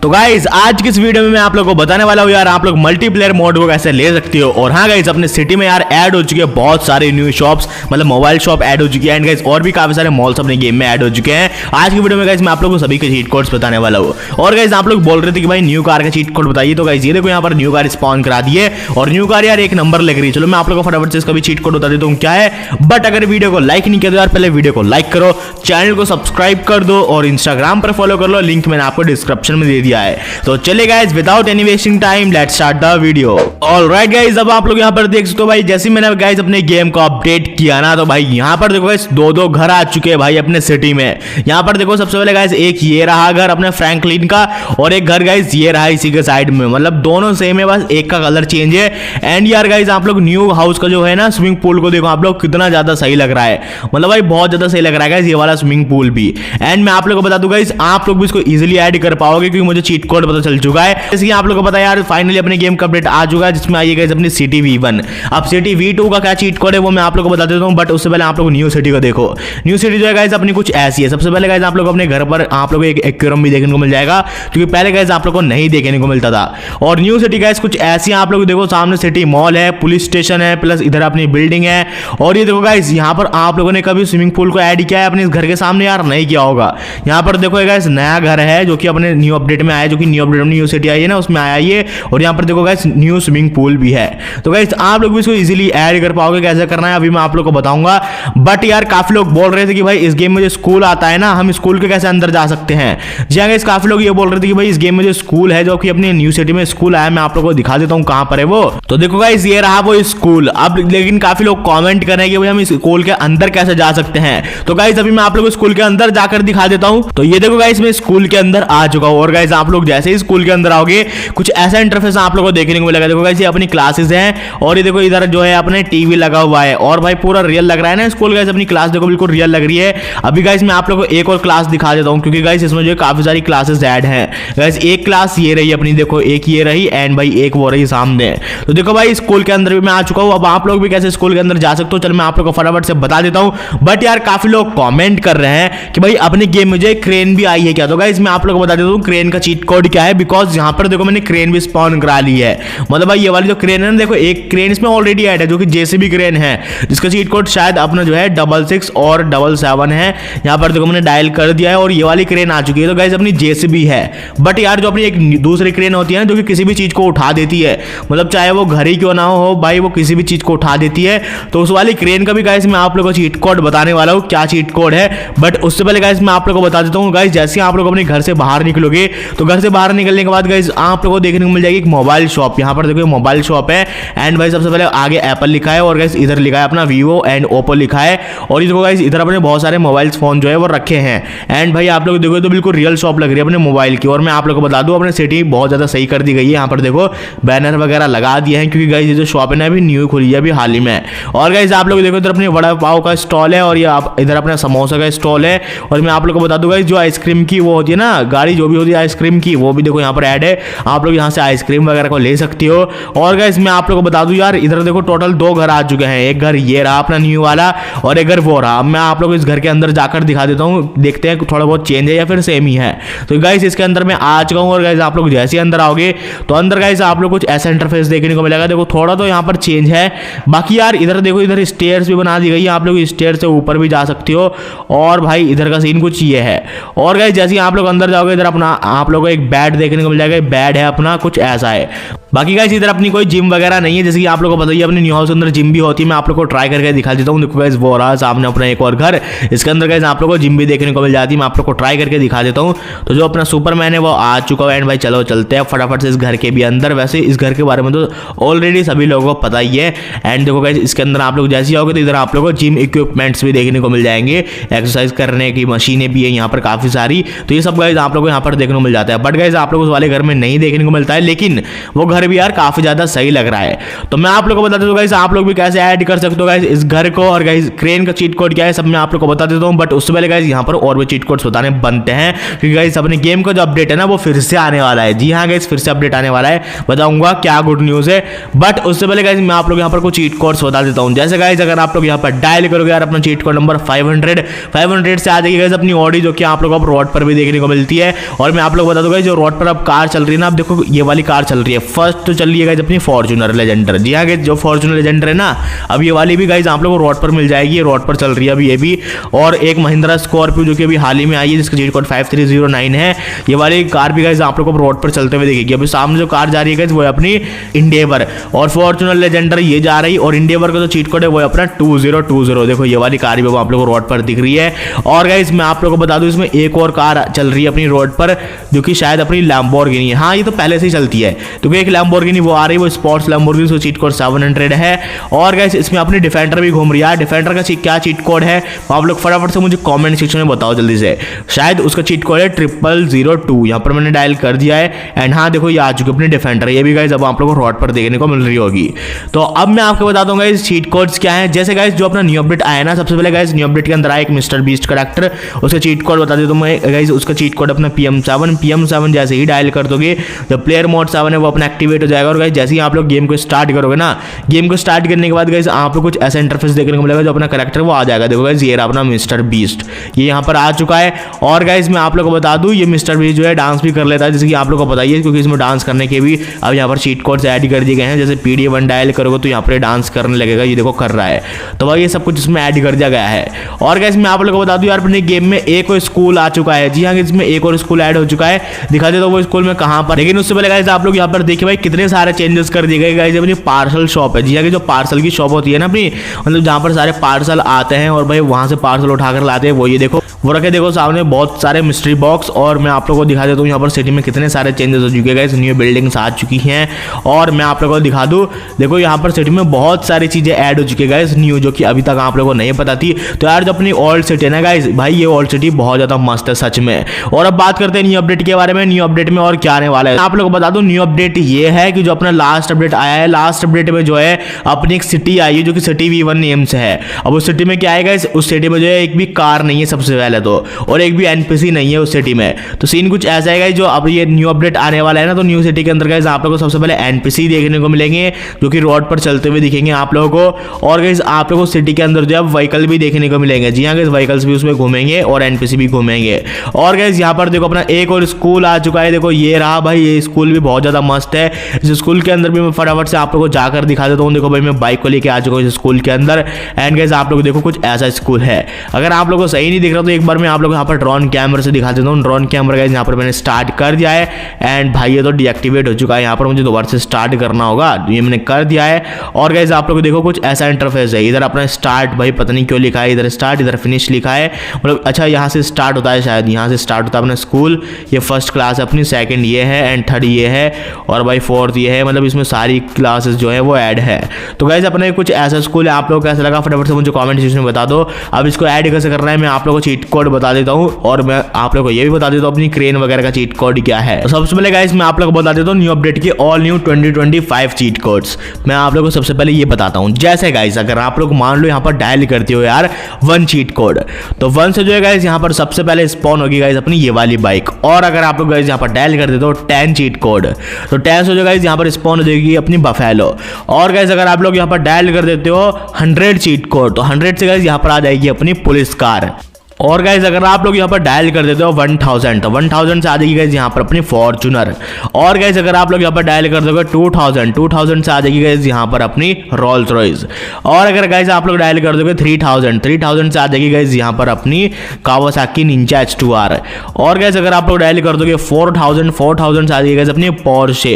तो गाइज आज की इस वीडियो में मैं आप लोगों को बताने वाला हूँ यार आप लोग मल्टीप्लेयर मोड को कैसे ले सकते हो। और हाँ गाइज अपने सिटी में यार ऐड हो चुके हैं बहुत सारे न्यू शॉप्स, मतलब मोबाइल शॉप ऐड हो चुकी है एंड गाइज और भी काफी सारे मॉल्स अपने गेम में ऐड हो चुके हैं। आज की वीडियो में गाइज मैं आप लोगों को सभी के चीट कोड्स बताने वाला हूँ। और गाइज आप लोग बोल रहे थे कि भाई न्यू कार का चीट कोड बताइए, तो गाइज ये देखो यहाँ पर न्यू कार स्पॉन करा दिए और न्यू कार यार एक नंबर लग रही है। चलो मैं आप लोगों को फटाफट से इसका भी चीट कोड बता देता हूँ क्या है। बट अगर वीडियो को लाइक नहीं किया तो यार पहले वीडियो को लाइक करो, चैनल को सब्सक्राइब कर दो और इंस्टाग्राम पर फॉलो कर लो, लिंक मैंने आपको डिस्क्रिप्शन में दे दिया है। तो चलिए guys without any wasting time let's start the video. Alright guys अब आप लोग यहाँ पर देख सकते हो भाई, जैसे मैंने गाइस अपने गेम को अपडेट किया ना तो भाई यहाँ पर देखो गाइस दो घर आ चुके हैं भाई अपने सिटी में। यहाँ पर देखो सबसे पहले गाइस एक ये रहा घर अपने फ्रैंकलिन का और एक घर गाइस ये रहा इसी के साइड में, मतलब दोनों सेम है, बस एक का कलर चेंज है। एंड यार गाइस आप लोग न्यू हाउस का जो है ना स्विमिंग पूल को देखो आप लोग कितना ज्यादा सही लग रहा है, मतलब भाई बहुत ज्यादा सही लग रहा है गाइस ये वाला स्विमिंग पूल भी। एंड मैं आप लोगों को बता दूं गाइस आप लोग भी इसको इजीली ऐड कर पाओगे क्योंकि मुझे चीट कोड पता चल चुका है। जैसे कि आप लोगों को पता है यार फाइनली अपने गेम का अपडेट आ चुका है जिसमें आई गाइस अपनी सिटी V1। अब सिटी V2 का क्या चीट कोड है वो मैं आप लोगों को बता देता हूं, बट उससे पहले आप लोग न्यू सिटी को देखो। न्यू सिटी जो है गाइस अपनी कुछ ऐसी है। सबसे पहले गाइस आप लोग अपने घर पर आप लोग एक एक्वेरियम भी देखने को मिल जाएगा क्योंकि पहले गाइस आप लोग को नहीं देखने को मिलता था। और न्यू सिटी गाइस कुछ ऐसी आप लोग देखो, सामने सिटी मॉल है, पुलिस स्टेशन है, प्लस इधर अपनी बिल्डिंग है। और ये देखो गाइस यहाँ पर आप लोगों ने कभी स्विमिंग पूल को ऐड किया है अपने घर के सामने? यार नहीं किया होगा। यहाँ पर देखो गाइस नया घर है जो कि अपने न्यू अपडेट में आया, जो कि न्यू अपडेट में न्यू सिटी आई है ना उसमें आया ये। और यहाँ पर देखो गाइस न्यू स्विमिंग पूल भी है। तो गाइस आप लोग भी इसको इजीली ऐड कर पाओगे। कैसे करना है अभी मैं आप लोग को बताऊंगा। बट यार काफी लोग बोल रहे थे कि भाई इस गेम में जो स्कूल आता है ना हम स्कूल के कैसे अंदर जा सकते हैं। जी हाँ गाइस काफी लोग ये बोल रहे थे कि भाई इस गेम में जो स्कूल है जो कि अपनी न्यू सिटी में स्कूल आया, मैं आप लोग को दिखा देता हूँ कहां पर है वो। तो देखो गाइस ये रहा वो स्कूल। अब लेकिन काफी लोग कमेंट कर रहे हैं कि भाई हम स्कूल के अंदर कैसे जा सकते हैं। तो गाइस अभी मैं आप लोग को स्कूल के अंदर जाकर दिखा देता हूं। तो ये देखो गाइस मैं स्कूल के अंदर आ चुका हूं। और गाइस आप लोग जैसे ही स्कूल के अंदर आओगे कुछ ऐसा इंटरफेस आप लोगों को देखने को मिलेगा। देखो गाइस ये अपनी क्लासेस हैं और ये देखो इधर जो है अपने टीवी लगा हुआ है और भाई पूरा रियल लग रहा है ना स्कूल। गाइस अपनी क्लास देखो बिल्कुल रियल लग रही है। अभी गाइस मैं आप लोगों को एक और क्लास दिखा देता हूं क्योंकि गाइस इसमें जो काफी सारी क्लासेस ऐड हैं। गाइस एक क्लास ये रही अपनी, देखो एक ये रही एंड भाई एक वो रही सामने। तो देखो भाई स्कूल के अंदर भी मैं आ चुका हूं। अब आप लोग भी कैसे स्कूल के अंदर जा सकते हो चल मैं आप लोग को फटाफट से बता देता हूं। बट यार काफी लोग कमेंट कर रहे हैं कि भाई अपने गेम में जो क्रेन भी आई है क्या। तो गाइस मैं आप लोग को बता देता हूं क्रेन का चीट कोड क्या है, बिकॉज यहां पर देखो मैंने क्रेन भी स्पॉन करा ली है। मतलब भाई ये वाली जो क्रेन है ना देखो एक क्रेन इसमें ऑलरेडी ऐड है जो कि जेसीबी क्रेन है जिसका चीट कोड शायद अपना जो है 66 और 77 है। यहां पर देखो मैंने डायल कर दिया है और ये वाली क्रेन आ चुकी है। तो गाइस अपनी जेसीबी है। बट यार जो अपनी एक दूसरी क्रेन होती है ना जो कि किसी भी चीज को उठा देती है, मतलब चाहे वो घर ही क्यों ना हो भाई वो किसी भी चीज को उठा देती है। तो उस वाली क्रेन का भी गाइस मैं आप लोगों को चीट कोड बताने वाला हूं क्या चीट कोड है। बट उससे पहले गाइस मैं आप लोगों को बता देता हूं गाइस जैसे आप लोग अपने घर से बाहर निकलोगे तो घर से बाहर निकलने के बाद गाइस आप लोगों को देखने को मिल जाएगी एक मोबाइल शॉप। यहाँ पर देखो मोबाइल शॉप है एंड भाई सबसे पहले आगे एप्पल लिखा है और गाइस इधर लिखा है अपना वीवो एंड ओप्पो लिखा है। और ये देखो गाइस इधर अपने बहुत सारे मोबाइल फोन जो है वो रखे हैं एंड भाई आप लोग देखो तो बिल्कुल रियल शॉप लग रही है अपने मोबाइल की। और मैं आप लोग को बता दूं अपने सिटी बहुत ज्यादा सही कर दी गई है। यहाँ पर देखो बैनर वगैरह लगा दिए हैं क्योंकि गाइस ये जो शॉप है ना अभी न्यू खुली है अभी हाल ही में। और गाइस आप लोग देखो इधर अपने वड़ा पाव का स्टॉल है और ये इधर अपना समोसा का स्टॉल है। और मैं आप लोग को बता दूं गाइस जो आइसक्रीम की वो होती है ना गाड़ी जो भी होती है आइसक्रीम की वो भी देखो यहाँ पर ऐड है। आप लोग यहाँ से आइसक्रीम वगैरह को ले सकते हो। और गाइस मैं आप लोग को बता दूं यार इधर देखो टोटल 2 घर आ चुके हैं। एक घर ये रहा अपना न्यू वाला और एक घर वो रहा। मैं आप लोग इस घर के अंदर जाकर दिखा देता हूँ, देखते हैं थोड़ा बहुत चेंज है या फिर सेम ही है। तो गाइस इसके अंदर मैं आ चुका हूँ और गाइस आप लोग जैसे अंदर आओगे तो अंदर गाइस आप लोग कुछ ऐसा इंटरफेस देखने को मिलेगा। देखो थोड़ा तो यहाँ पर चेंज है, बाकी यार इधर देखो इधर स्टेयर्स भी बना दी गई है। आप लोग स्टेयर से ऊपर भी जा सकते हो। और भाई इधर का सीन कुछ ये है। और गाइस जैसे आप लोग अंदर जाओगे इधर अपना आप लोगों को एक बेड देखने को मिल जाएगा। बेड है अपना कुछ ऐसा है। बाकी गाइस इधर अपनी कोई जिम वगैरह नहीं है, जैसे कि आप लोगों को बताइए अपने न्यू हाउस के अंदर जिम भी होती है। मैं आप लोग को ट्राई करके दिखा देता हूँ। देखो गाइस वो रहा सामने अपना एक और घर, इसके अंदर गाइस आप लोग को जिम भी देखने को मिल जाती है। मैं आप लोग को ट्राई करके दिखा देता हूँ। तो जो अपना सुपरमैन है वो आ चुका है एंड भाई चलो चलते हैं फटाफट से इस घर के भी अंदर। वैसे इस घर के बारे में तो ऑलरेडी सभी लोगों को पता ही है। एंड देखो गाइस इसके अंदर आप लोग जैसे ही आओगे तो इधर आप लोगों को जिम इक्विपमेंट्स भी देखने को मिल जाएंगे। एक्सरसाइज करने की मशीनें भी है यहाँ पर काफी सारी। तो ये सब गाइस आप लोग को यहाँ पर देखने को मिल जाता है। बट गाइस आप लोग उस वाले घर में नहीं देखने को मिलता है, लेकिन वो घर भी यार काफी ज्यादा सही लग रहा है। तो मैं आप लोग को बता देता हूँ गाइस आप लोग भी कैसे ऐड कर सकते हो गाइस इस घर को। और गाइस क्रेन का चीट कोड क्या है सब मैं आप लोग को बता देता हूँ। बट उससे पहले गाइस यहाँ पर और भी चीट कोड्स बताने बनते हैं क्योंकि गाइस अपने गेम का जो अपडेट है ना वो फिर से आने वाला है। जी हाँ गाइस फिर से अपडेट आने वाला है, बताऊंगा क्या गुड न्यूज है। बट उससे पहले गाइस मैं आप लोग यहाँ पर कुछ चीट कोड्स बता देता हूँ। जैसे गाइस अगर आप लोग यहाँ पर डायल करोगे यार अपना चीट कोड नंबर 500 से आ जाएगी गाइस अपनी ऑडी जो कि आप लोग को रोड पर भी देखने को मिलती है। और मैं आप लोग बता दूंगा जो रोड पर अब कार चल रही है ना, आप देखो ये वाली कार चल रही है। फर्स्ट तो चल रही है गाइस अपनी फॉर्च्यूनर लेजेंडर। जी हाँ गाइस, जो फॉर्च्यूनर लेजेंडर है ना, अब ये वाली भी गाइस आप लोगों को रोड पर मिल जाएगी। ये रोड पर चल रही है अभी ये भी। और एक महिंद्रा स्कॉर्पियो जो कि अभी हाल ही में आई है, जिसका चीट कोड 5309 है। ये वाली कार भी गाइस आप लोगों को रोड पर चलते हुए दिखेगी। अभी सामने जो कार जा रही है गाइस वो है अपनी इंडेवर, और फॉर्च्यूनर लेजेंडर ये जा रही, और इंडेवर का जो चीट कोड है वो है अपना 2020। देखो ये वाली कार भी आप लोगों को रोड पर दिख रही है। और गाइस मैं आप लोगों को बता दूं, इसमें एक और कार चल रही है अपनी रोड पर, जो कि शायद अपनी लैम्बोर्गिनी है। हाँ, ये तो पहले से ही चलती है, क्योंकि एक लैम्बोर्गिनी वो आ रही है, वो स्पोर्ट्स लैम्बोर्गिनी, उसका चीट कोड 700 है। और गाइस इसमें अपनी डिफेंडर भी घूम रही है। डिफेंडर का क्या चीट कोड है आप लोग फटाफट से मुझे कमेंट सेक्शन में बताओ जल्दी से। शायद उसका चीट कोड है 0002। यहाँ पर मैंने डायल कर दिया है। एंड हाँ देखो, ये आ चुकी है अपनी डिफेंडर। ये भी गाइस अब आप लोगों को रोड पर देखने को मिल रही होगी। तो अब मैं आपको बता दूंगा इस चीट कोड्स क्या है। जैसे गाइस जो अपना न्यू अपडेट आया ना, सबसे पहले गाइस न्यू अपडेट के अंदर आया एक मिस्टर बीस्ट कैरेक्टर, उसका चीट कोड बता देता हूं मैं गाइस। उसका चीट कोड अपना PM7 जैसे ही डायल कर दोगे, जो प्लेयर मोड 7 है वो अपना एक्टिवेट हो जाएगा। और गाइस जैसे ही आप लोग गेम को स्टार्ट करोगे ना, गेम को स्टार्ट करने के बाद गाइस आप लोग कुछ ऐसा इंटरफेस देखने को मिलेगा, जो अपना कैरेक्टर वो आ जाएगा। देखो गाइस ये रहा अपना मिस्टर बीस्ट, ये यहाँ पर आ चुका है। और गाइस मैं आप लोग को बता दूं, ये मिस्टर बीस्ट जो है डांस भी कर लेता है, जैसे कि आप लोग को बताइए, क्योंकि इसमें डांस करने के भी अब यहाँ पर चीट कोड्स ऐड कर दिए गए हैं। जैसे PD1 डायल करोगे तो यहाँ पर डांस करने लगेगा, ये देखो कर रहा है। तो भाई ये सब कुछ इसमें ऐड कर दिया गया है। और गाइस मैं आप लोग को बता दूं यार, अपने गेम में एक और स्कूल आ चुका है। जी हाँ, इसमें एक और स्कूल ऐड हो चुका है। दिखा दे तो वो स्कूल में कहाँ पर, लेकिन उससे पहले गाइस आप लोग यहाँ पर देखिए भाई कितने सारे चेंजेस कर दिए गए गाइस। अपनी पार्सल शॉप है। जी हाँ, जो पार्सल की शॉप होती है ना अपनी, मतलब जहाँ पर सारे पार्सल आते हैं और भाई वहाँ से पार्सल उठाकर लाते हैं, वो ये देखो वो रखे, देखो सामने बहुत सारे मिस्ट्री बॉक्स। और मैं आप लोगों को दिखा देता हूँ यहाँ पर सिटी में कितने सारे चेंजेस हो चुके हैं गाइस। न्यू बिल्डिंग्स आ चुकी हैं। और मैं आप लोगों को दिखा दूँ, देखो यहाँ पर सिटी में बहुत सारी चीजें ऐड हो चुकी है गाइस न्यू, जो कि अभी तक आप लोगों को नहीं पता थी। तो यार जो अपनी ओल्ड सिटी है ना गाइस, भाई ये ओल्ड सिटी बहुत ज्यादा मस्त है सच में। और अब बात करते हैं न्यू अपडेट के बारे में। न्यू अपडेट में और क्या आने वाला है आप लोगों को बता दूं। न्यू अपडेट ये है कि जो अपना लास्ट अपडेट आया है, लास्ट अपडेट में जो है अपनी एक सिटी आई है, जो कि सिटी V1 नेम से है। अब उस सिटी में क्या आएगा, उस सिटी में जो है एक भी कार नहीं है सबसे पहले तो, और एक भी NPC नहीं है उस सिटी में। तो सीन कुछ ऐसा है जो अब ये न्यू अपडेट आने वाला है ना, तो न्यू सिटी के अंदर गाइस आप लोगों को सबसे पहले NPC देखने को मिलेंगे, जो कि रोड पर चलते हुए दिखेंगे आप लोगों को। और गाइस आप लोगों को सिटी के अंदर जो है व्हीकल भी देखने को मिलेंगे। जी हाँ गाइस, व्हीकल्स भी उसमें घूमेंगे और NPC भी घूमेंगे। और गाइस यहाँ पर देखो अपना एक और स्कूल आ चुका है। देखो ये रहा भाई, ये स्कूल भी बहुत ज्यादा मस्त है। इस स्कूल के अंदर भी मैं फटाफट से आप लोगों को जाकर दिखा देता हूँ। देखो भाई मैं बाइक को लेके आ चुका हूँ इस स्कूल के अंदर। एंड गाइस आप लोग देखो कुछ ऐसा स्कूल है। अगर आप लोगों को सही नहीं दिख रहा तो एक बार मैं आप लोग यहाँ पर ड्रोन कैमरा से दिखा देता हूँ। ड्रोन कैमरा गाइस यहाँ पर मैंने स्टार्ट कर दिया है। एंड भाई ये तो डीएक्टिवेट हो चुका है, यहाँ पर मुझे दोबारा से स्टार्ट करना होगा। ये मैंने कर दिया है। और गाइस आप लोग देखो कुछ ऐसा इंटरफेस है। इधर अपना स्टार्ट, भाई पता नहीं क्यों लिखा है, इधर स्टार्ट इधर फिनिश लिखा है। मतलब अच्छा यहाँ से स्टार्ट होता है, शायद यहाँ से स्टार्ट होता है अपना स्कूल। ये फर्स्ट क्लास है अपनी, सेकंड ये है, एंड थर्ड ये है, और भाई फोर्थ ये है। मतलब इसमें सारी क्लासेस जो है वो ऐड है। तो गाइस अपने कुछ ऐसा स्कूल है, आप लोग को कैसा लगा फटाफट से मुझे कमेंट सेक्शन में बता दो। अब इसको ऐड कैसे करना है मैं आप लोगों को चीट कोड बता देता हूँ, और मैं आप लोगों को ये भी बता देता हूँ अपनी क्रेन वगैरह का चीट कोड क्या है। तो सबसे पहले गाइस मैं आप लोगों को बता देता हूँ न्यू अपडेट के ऑल न्यू 2025 चीट कोड्स। मैं आप लोगों को सबसे पहले ये बताता हूँ। जैसे गाइस अगर आप लोग मान लो यहाँ पर डायल करते हो यार 1 चीट कोड, तो 1 से जो है गाइस यहाँ पर सबसे पहले स्पॉन होगी गाइस अपनी ये वाली बाइक। और अगर आप लोग गाइस यहाँ पर डायल कर देते हो 10 चीट कोड, तो 10 से जो गाइस यहाँ पर स्पॉन हो जाएगी अपनी बफेलो। और गाइस अगर आप लोग यहाँ पर डायल कर देते हो 100 चीट कोड, तो 100 से गाइस यहाँ पर आ जाएगी अपनी पुलिस कार। और गाइज अगर आप लोग यहाँ पर डायल कर देते हो 1000, तो 1000 से आ जाएगी गाइज यहाँ पर अपनी फॉर्च्यूनर। और गाइज अगर आप लोग यहाँ पर डायल कर दोगे 2000 से आ जाएगी गाइज यहाँ पर अपनी रोल्स रॉयस। और अगर गाइज आप लोग डायल कर दोगे 3000 से आ जाएगी गाइज यहाँ पर अपनी कावासाकी निंजा H2R। और गाइज अगर आप लोग डायल कर दोगे 4000 से आ जाएगी गाइज अपनी पोर्शे।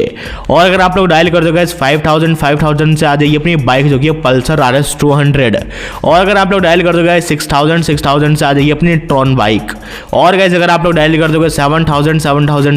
और अगर आप लोग डायल कर दोगे 5000 से आ जाएगी अपनी बाइक जो कि पल्सर RS 200। और अगर आप लोग डायल कर दोगे 6000 से आ जाएगी अपनी ट्रॉन बाइक। और गाइज अगर आप लोग डायल कर दोगे 7000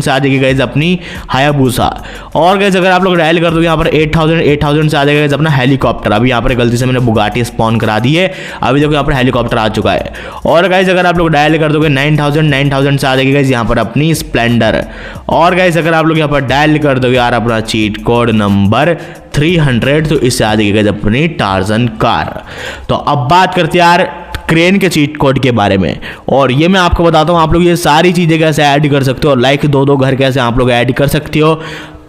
से आ जाएगी गाइज अपनी हायाबुसा। और गाइज अगर आप लोग डायल कर दोगे यहाँ पर 8000 से आ जाएगा गाइज अपना हेलीकॉप्टर। अभी यहाँ पर गलती से मैंने बुगाटी स्पॉन करा दी है, अभी देखो यहाँ पर हेलीकॉप्टर आ चुका है। और गाइज अगर आप लोग डायल कर दोगे 9000 से आ जाएगी गाइज यहाँ पर अपनी स्प्लेंडर। और गाइज अगर आप लोग यहाँ पर डायल कर दोगे यार अपना चीट कोड नंबर 300, तो इससे आ जाएगी गाइज अपनी टार्जन कार। तो अब बात करते हैं यार क्रेन के चीट कोड के बारे में, और ये मैं आपको बताता हूँ आप लोग ये सारी चीज़ें कैसे ऐड कर सकते हो। लाइक 2 घर कैसे आप लोग ऐड कर सकते हो,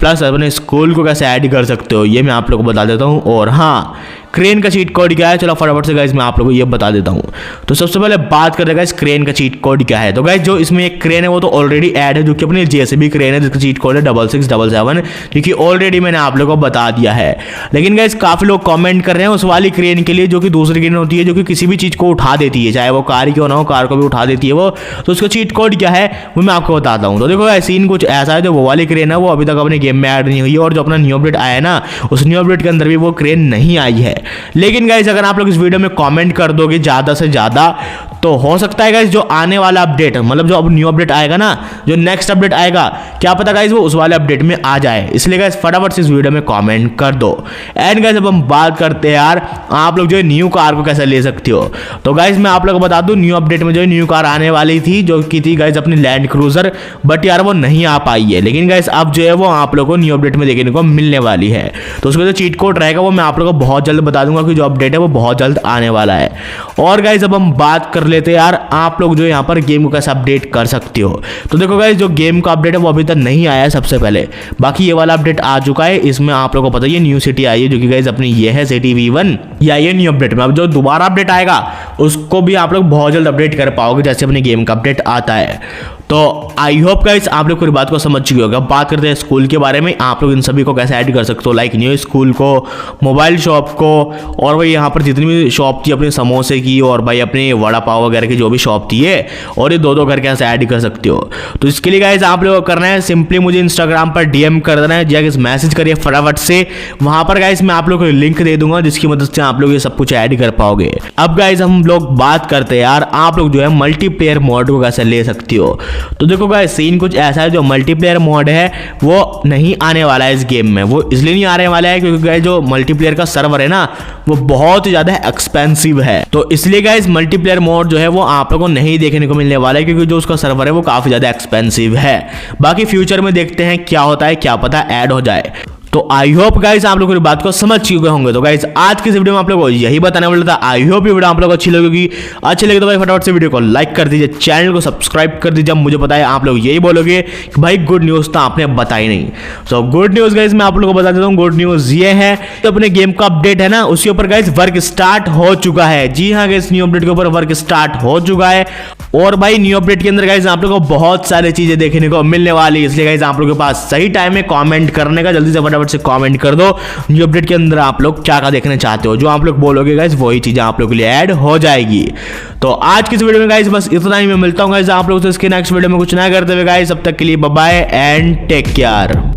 प्लस अपने स्कूल को कैसे ऐड कर सकते हो, ये मैं आप लोग को बता देता हूँ। और हाँ क्रेन का चीट कोड क्या है, चलो फटाफट से गाइस मैं आप लोगों को ये बता देता हूँ। तो सबसे पहले बात करें गाइस क्रेन का चीट कोड क्या है। तो गाइस जो इसमें एक क्रेन है वो तो ऑलरेडी ऐड है, जो कि अपनी जेसीबी क्रेन है, जिसका चीट कोड है 6677, क्योंकि ऑलरेडी मैंने आप लोगों को बता दिया है। लेकिन गाइस काफी लोग कमेंट कर रहे हैं उस वाली क्रेन के लिए, जो कि दूसरी क्रेन होती है, जो कि किसी भी चीज को उठा देती है, चाहे वो कार क्यों ना हो, कार को भी उठा देती है वो। तो उसका चीट कोड क्या है वो मैं आपको बताता हूँ। तो देखो गाइस सीन कुछ ऐसा है, जो वो वाली क्रेन है वो अभी तक अपने गेम में ऐड नहीं हुई है, और जो अपना न्यू अपडेट आया है ना, उस न्यू अपडेट के अंदर भी वो क्रेन नहीं आई है। लेकिन गाइस अगर आप लोग इस वीडियो में कमेंट कर दोगे ज्यादा से ज्यादा, तो हो सकता है गाइस जो आने वाला अपडेट, मतलब जो अब न्यू अपडेट आएगा ना, जो नेक्स्ट अपडेट आएगा, क्या पता गाइस वो उस वाले अपडेट में आ जाए। इसलिए गाइस फटाफट से इस वीडियो में कमेंट कर दो। एंड गाइस अब हम बात करते हैं यार आप लोग जो है न्यू कार को कैसे ले सकते हो। तो गाइस मैं आप लोगों को बता दूं, न्यू अपडेट में जो है न्यू कार आने वाली थी, जो की थी गाइस अपनी लैंड क्रूजर, बट यार वो नहीं आ पाई है। लेकिन गाइस अब जो है वो आप लोगों को न्यू अपडेट में देखने को मिलने वाली है। तो उसका जो चीट कोड रहेगा वो मैं आप लोगों को बहुत जल्द बता दूंगा, कि जो अपडेट है वो बहुत जल्द आने वाला है। और गाइस अब हम बात कर लेते हैं यार आप लोग जो यहाँ पर गेम को कैसे अपडेट कर सकते हो। तो देखो गाइस जो गेम का अपडेट है वो अभी तक नहीं आया है सबसे पहले, बाकी ये वाला अपडेट आ चुका है। इसमें आप लोगों को पता है ये न्यू सिटी आई है, जो कि गाइस अपनी ये है सिटी V1 या ये न्यू अपडेट में। अब जो दोबारा अपडेट आएगा उसको भी आप लोग बहुत जल्द अपडेट कर पाओगे, जैसे अपने गेम का अपडेट आता है। तो आई होप गाइस आप लोग पूरी बात को समझ चुके होगा। बात करते हैं स्कूल के बारे में, आप लोग इन सभी को कैसे ऐड कर सकते हो, लाइक न्यू स्कूल को, मोबाइल शॉप को, और भाई यहाँ पर जितनी भी शॉप थी अपने समोसे की और भाई अपने वड़ा पाव वगैरह की जो भी शॉप थी है, और ये दो करके ऐसे ऐड कर सकते हो। तो इसके लिए गाइस आप लोगों को करना है सिंपली मुझे इंस्टाग्राम पर DM कर देना है, या मैसेज करिए फटाफट से। वहां पर गाइस मैं आप लोग को लिंक दे दूंगा, जिसकी मदद से आप लोग ये सब कुछ ऐड कर पाओगे। अब गाइस हम लोग बात करते हैं यार आप लोग जो है मल्टीप्लेयर मोड को कैसे ले सकते हो। तो देखो गाइस सीन कुछ ऐसा है, जो मल्टीप्लेयर मोड है वो नहीं आने वाला है इस गेम में। वो इसलिए नहीं आने वाला है क्योंकि गाइस जो मल्टीप्लेयर का सर्वर है ना वो बहुत ज्यादा एक्सपेंसिव है। तो इसलिए गाइस मल्टीप्लेयर मोड जो है वो आप लोगों को नहीं देखने को मिलने वाला है, क्योंकि जो उसका सर्वर है वो काफी ज्यादा एक्सपेंसिव है। बाकी फ्यूचर में देखते हैं क्या होता है, क्या पता ऐड हो जाए। तो आई होप गाइस आप लोग मेरी बात को समझ चुके होंगे। तो गाइस आज की इस वीडियो में आप लोगों को यही बताने वाला था। आई होप ये वीडियो आप लोगों को अच्छी लगेगी। अच्छी लगे तो भाई फटाफट से वीडियो को लाइक कर दीजिए, चैनल को सब्सक्राइब कर दीजिए। मुझे पता है आप लोग यही बोलोगे कि भाई गुड न्यूज़ तो आपने बताई नहीं। सो गुड न्यूज़ गाइस मैं आप लोगों को बता देता हूँ। गुड न्यूज़ ये है तो अपने गेम का अपडेट है ना उसके ऊपर गाइस वर्क स्टार्ट हो चुका है। जी हाँ गाइस न्यू अपडेट के ऊपर वर्क स्टार्ट हो चुका है, और भाई न्यू अपडेट के अंदर गाइस आप लोगों को बहुत सारी चीजें देखने को मिलने वाली है। इसलिए गाइस आप लोगों के पास सही टाइम है कमेंट करने का, जल्दी से फटाफट से कमेंट कर दो न्यू अपडेट के अंदर आप लोग क्या क्या देखना चाहते हो। जो आप लोग बोलोगे गाइस वही चीजें आप लोगों के लिए ऐड हो जाएगी। तो आज की इस वीडियो में गाइस बस इतना ही। मैं मिलता हूँ गाइस आप लोगों से इसके नेक्स्ट वीडियो में कुछ नया करते हुए गाइस। अब तक के लिए bye bye and take care.